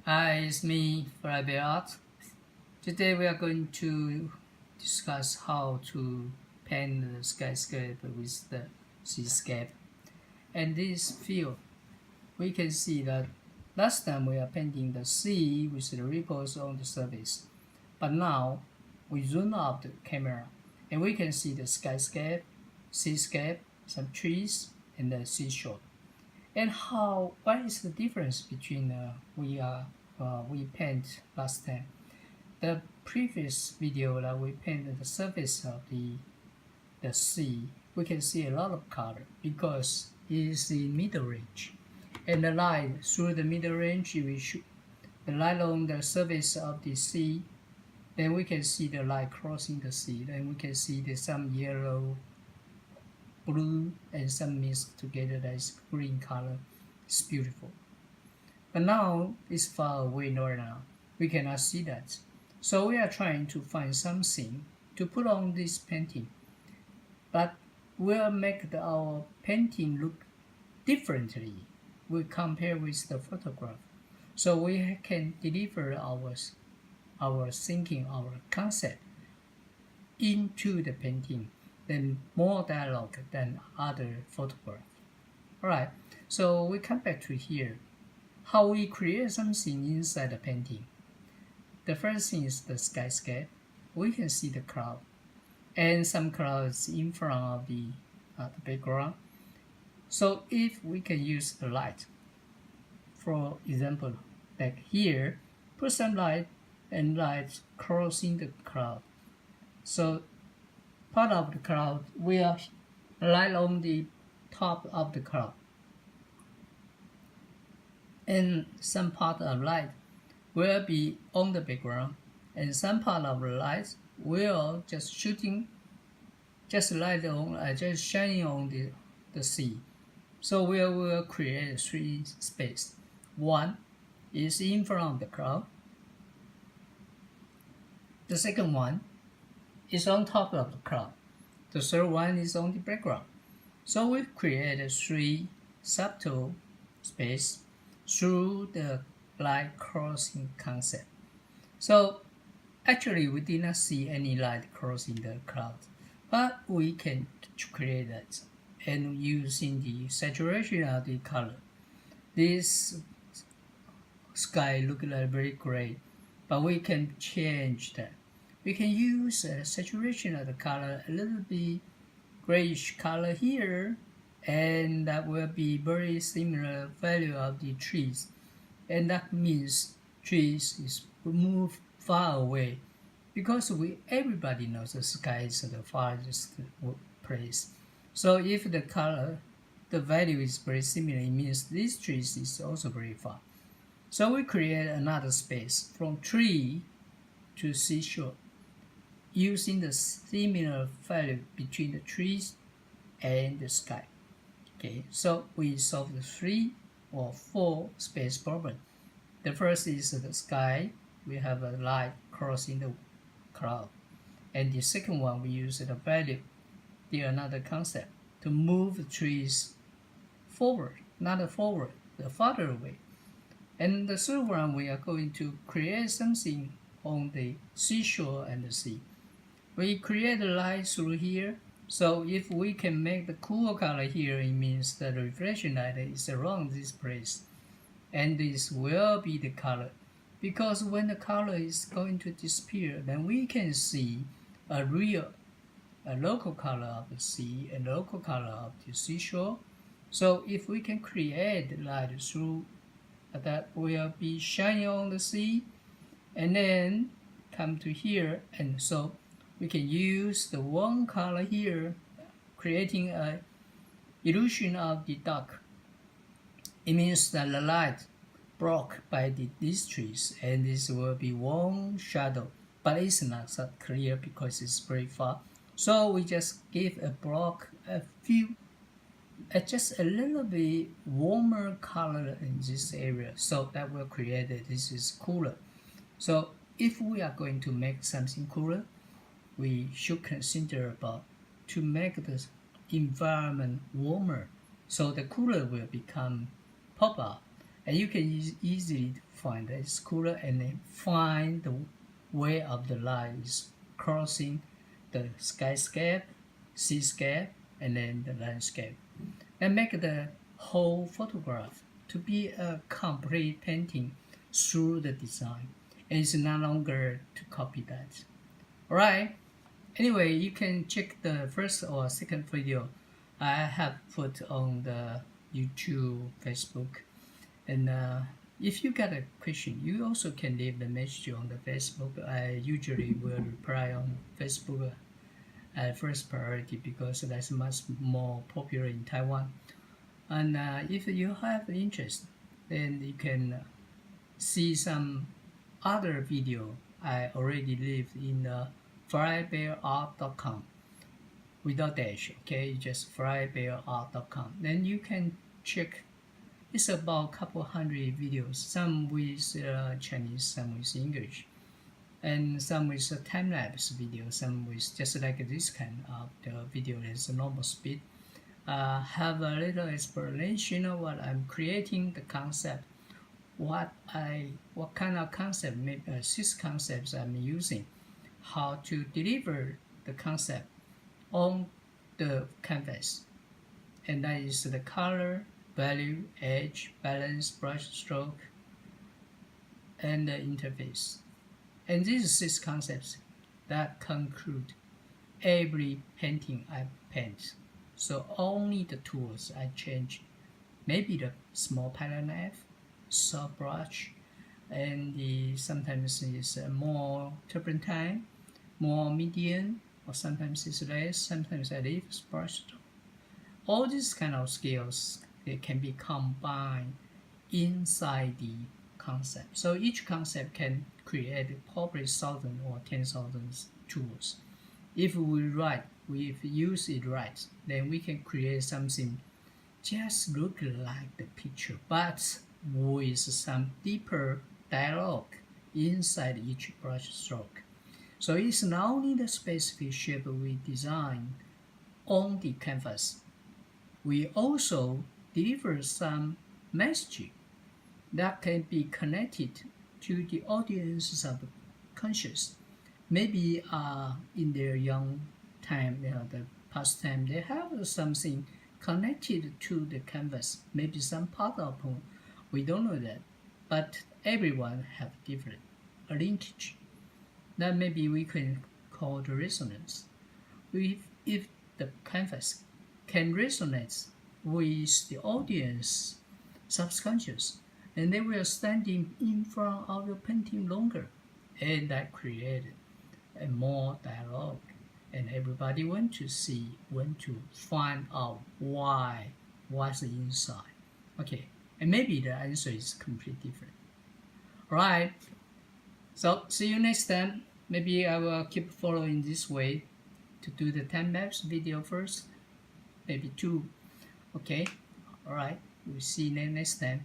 Hi, it's me, Flybear. Today we are going to discuss how to paint the skyscraper with the seascape. And this field, we can see that last time we are painting the sea with the ripples on the surface. But now we zoom out the camera and we can see the skyscape, seascape, some trees, and the seashore. And what is the difference between we paint last time? The previous video that we painted the surface of the sea, we can see a lot of color because it is in middle range. And the light through the middle range, we shoot the light on the surface of the sea, then we can see the light crossing the sea. Then we can see some yellow, blue, and some mixed together. That is green color. It's beautiful. But now it's far away right now. We cannot see that. So we are trying to find something to put on this painting. But we'll make our painting look differently. We compare with the photograph. So we can deliver our thinking, our concept into the painting, then more dialogue than other photograph. Alright, so we come back to here. How we create something inside the painting. The first thing is the skyscape. We can see the cloud and some clouds in front of the background. So if we can use the light, for example, like here, put some light and light crossing the cloud. So part of the cloud will light on the top of the cloud, and some part of light will be on the background, and some part of the light will just shining on the sea. So we will create three spaces. One is in front of the cloud. The second one is on top of the cloud. The third one is on the background. So we create three subtle space through the light crossing concept. So actually we did not see any light crossing the cloud, but we can create that and using the saturation of the color. This sky look like very gray, but we can change that. We can use a saturation of the color, a little bit grayish color here, and that will be very similar value of the trees. And that means trees is moved far away because everybody knows the sky is the farthest place. So if the color, the value is very similar, it means this trees is also very far. So we create another space from tree to seashore using the similar value between the trees and the sky. Okay, so we solve the 3 or 4 space problem. The first is the sky. We have a light crossing the cloud. And the second one, we use the value, another concept, to move the trees forward, not forward, the farther away. And the third one, we are going to create something on the seashore and the sea. We create a light through here. So if we can make the cool color here, it means that the reflection light is around this place. And this will be the color. Because when the color is going to disappear, then we can see a local color of the sea and local color of the seashore. So if we can create light through that will be shining on the sea and then come to here, and so we can use the one color here, creating an illusion of the dark. It means that the light blocked by these trees, and this will be one shadow, but it's not so clear because it's very far. So we just give a block just a little bit warmer color in this area, so that will create this is cooler. So if we are going to make something cooler, we should consider about to make the environment warmer, so the cooler will become pop up, and you can easily find that it's cooler, and then find the way of the light is crossing the skyscape, seascape, and then the landscape, and make the whole photograph to be a complete painting through the design, and it's no longer to copy that. Alright, anyway, you can check the first or second video I have put on the YouTube, Facebook, and if you got a question, you also can leave the message on the Facebook. I usually will reply on Facebook at first priority because that's much more popular in Taiwan. And if you have interest, then you can see some other video I already leave in flybearart.com without dash. Okay, just flybearart.com. Then you can check. It's about a couple hundred videos, some with Chinese, some with English, and some with a time-lapse video, some with just like this kind of the video is a normal speed. Have a little explanation of what I'm creating, the concept, what kind of concept, maybe 6 concepts I'm using, how to deliver the concept on the canvas, and that is the color, value, edge, balance, brush stroke, and the interface. And these 6 concepts that conclude every painting I paint. So only the tools I change, maybe the small palette knife, soft brush, and sometimes it's more turpentine, more medium, or sometimes it's less, sometimes I leave brush stroke. All these kind of skills, they can be combined inside the concept. So each concept can create probably 1,000 or 10,000 tools. If we use it right, then we can create something just look like the picture, but with some deeper dialogue inside each brush stroke. So it's not only the specific shape we design on the canvas, we also deliver some message that can be connected to the audience's subconscious. Maybe in their young time, the past time, they have something connected to the canvas. Maybe some part of them, we don't know that, but everyone have different linkage. That maybe we can call the resonance. If the canvas can resonate with the audience subconscious, and they will standing in front of your painting longer, and that created a more dialogue, and everybody want to see, want to find out what's inside. Okay, and maybe the answer is completely different. Alright, so see you next time. Maybe I will keep following this way to do the time-lapse video first, maybe 2. Okay, alright, we'll see you next time.